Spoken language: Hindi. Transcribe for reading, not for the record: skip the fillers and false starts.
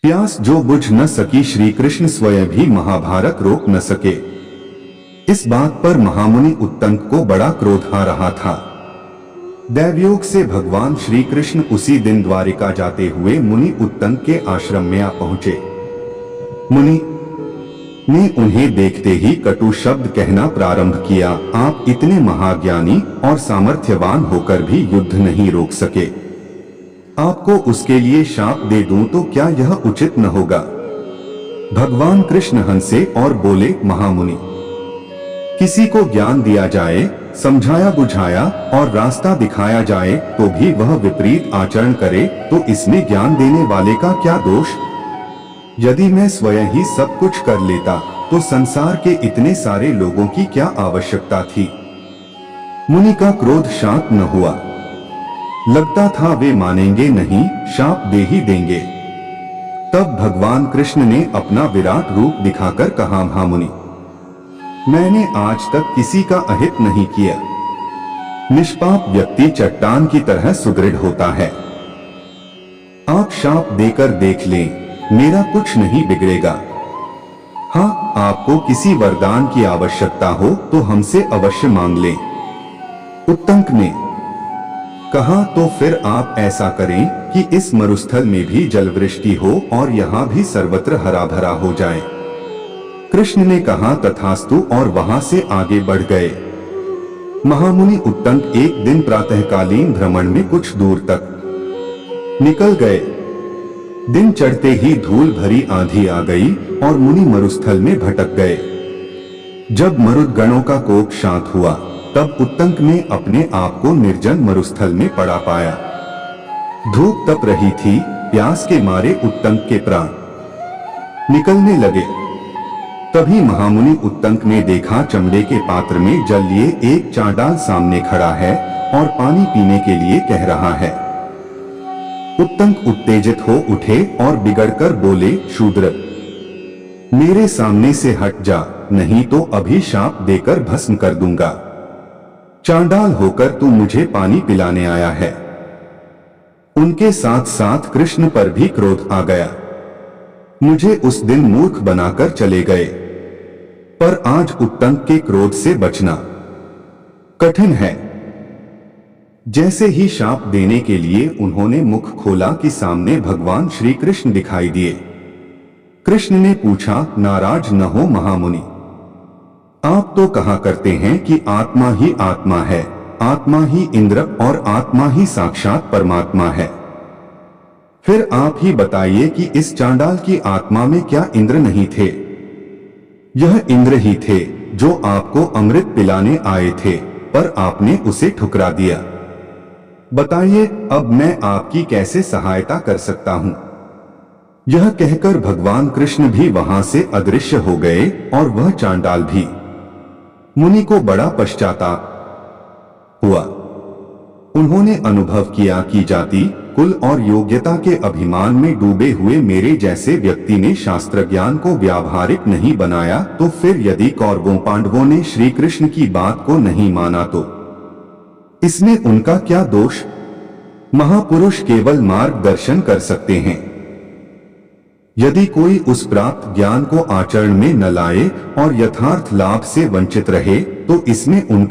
प्यास जो बुझ न सकी, श्री कृष्ण स्वयं भी महाभारत रोक न सके। इस बात पर महामुनि उत्तंक को बड़ा क्रोध आ रहा था। दैवयोग से भगवान श्री कृष्ण उसी दिन द्वारिका जाते हुए मुनि उत्तंक के आश्रम में आ पहुंचे। मुनि ने उन्हें देखते ही कटु शब्द कहना प्रारंभ किया। आप इतने महाज्ञानी और सामर्थ्यवान होकर भी युद्ध नहीं रोक सके। आपको उसके लिए शाप दे दूं तो क्या यह उचित न होगा? भगवान कृष्ण हंसे और बोले, महामुनि, किसी को ज्ञान दिया जाए, समझाया बुझाया और रास्ता दिखाया जाए तो भी वह विपरीत आचरण करे तो इसमें ज्ञान देने वाले का क्या दोष? यदि मैं स्वयं ही सब कुछ कर लेता तो संसार के इतने सारे लोगों की क्या आवश्यकता थी? मुनि का क्रोध शांत न हुआ। लगता था वे मानेंगे नहीं, शाप दे ही देंगे। तब भगवान कृष्ण ने अपना विराट रूप दिखाकर कहा, महामुनि, मैंने आज तक किसी का अहित नहीं किया। निष्पाप व्यक्ति चट्टान की तरह सुदृढ़ होता है। आप शाप देकर देख लें, मेरा कुछ नहीं बिगड़ेगा। हाँ, आपको किसी वरदान की आवश्यकता हो तो हमसे अवश्य मांग लें। उत्तंक ने कहा, तो फिर आप ऐसा करें कि इस मरुस्थल में भी जलवृष्टि हो और यहाँ भी सर्वत्र हरा भरा हो जाए। कृष्ण ने कहा, तथास्तु, और वहां से आगे बढ़ गए। महामुनि उत्तंक एक दिन प्रातःकालीन भ्रमण में कुछ दूर तक निकल गए। दिन चढ़ते ही धूल भरी आंधी आ गई और मुनि मरुस्थल में भटक गए। जब मरुदगणों का कोप शांत हुआ तब उत्तंक ने अपने आप को निर्जन मरुस्थल में पड़ा पाया। धूप तप रही थी, प्यास के मारे उत्तंक के प्राण निकलने लगे। तभी महामुनि उत्तंक ने देखा, चमड़े के पात्र में जल लिए एक चांडाल सामने खड़ा है और पानी पीने के लिए कह रहा है। उत्तंक उत्तेजित हो उठे और बिगड़कर बोले, शूद्र, मेरे सामने से हट जा, नहीं तो अभी शाप देकर भस्म कर दूंगा। चांडाल होकर तू मुझे पानी पिलाने आया है। उनके साथ साथ कृष्ण पर भी क्रोध आ गया। मुझे उस दिन मूर्ख बनाकर चले गए, पर आज उत्तंक के क्रोध से बचना कठिन है। जैसे ही शाप देने के लिए उन्होंने मुख खोला कि सामने भगवान श्री कृष्ण दिखाई दिए। कृष्ण ने पूछा, नाराज न हो महामुनि, आप तो कहा करते हैं कि आत्मा ही आत्मा है, आत्मा ही इंद्र और आत्मा ही साक्षात परमात्मा है। फिर आप ही बताइए कि इस चांडाल की आत्मा में क्या इंद्र नहीं थे? यह इंद्र ही थे जो आपको अमृत पिलाने आए थे, पर आपने उसे ठुकरा दिया। बताइए, अब मैं आपकी कैसे सहायता कर सकता हूं? यह कहकर भगवान कृष्ण भी वहां से अदृश्य हो गए और वह चांडाल भी। मुनि को बड़ा पश्चाताप हुआ। उन्होंने अनुभव किया कि जाति, कुल और योग्यता के अभिमान में डूबे हुए मेरे जैसे व्यक्ति ने शास्त्र ज्ञान को व्यावहारिक नहीं बनाया, तो फिर यदि कौरवों पांडवों ने श्री कृष्ण की बात को नहीं माना तो इसमें उनका क्या दोष? महापुरुष केवल मार्गदर्शन कर सकते हैं। यदि कोई उस प्राप्त ज्ञान को आचरण में न लाए और यथार्थ लाभ से वंचित रहे तो इसमें उनका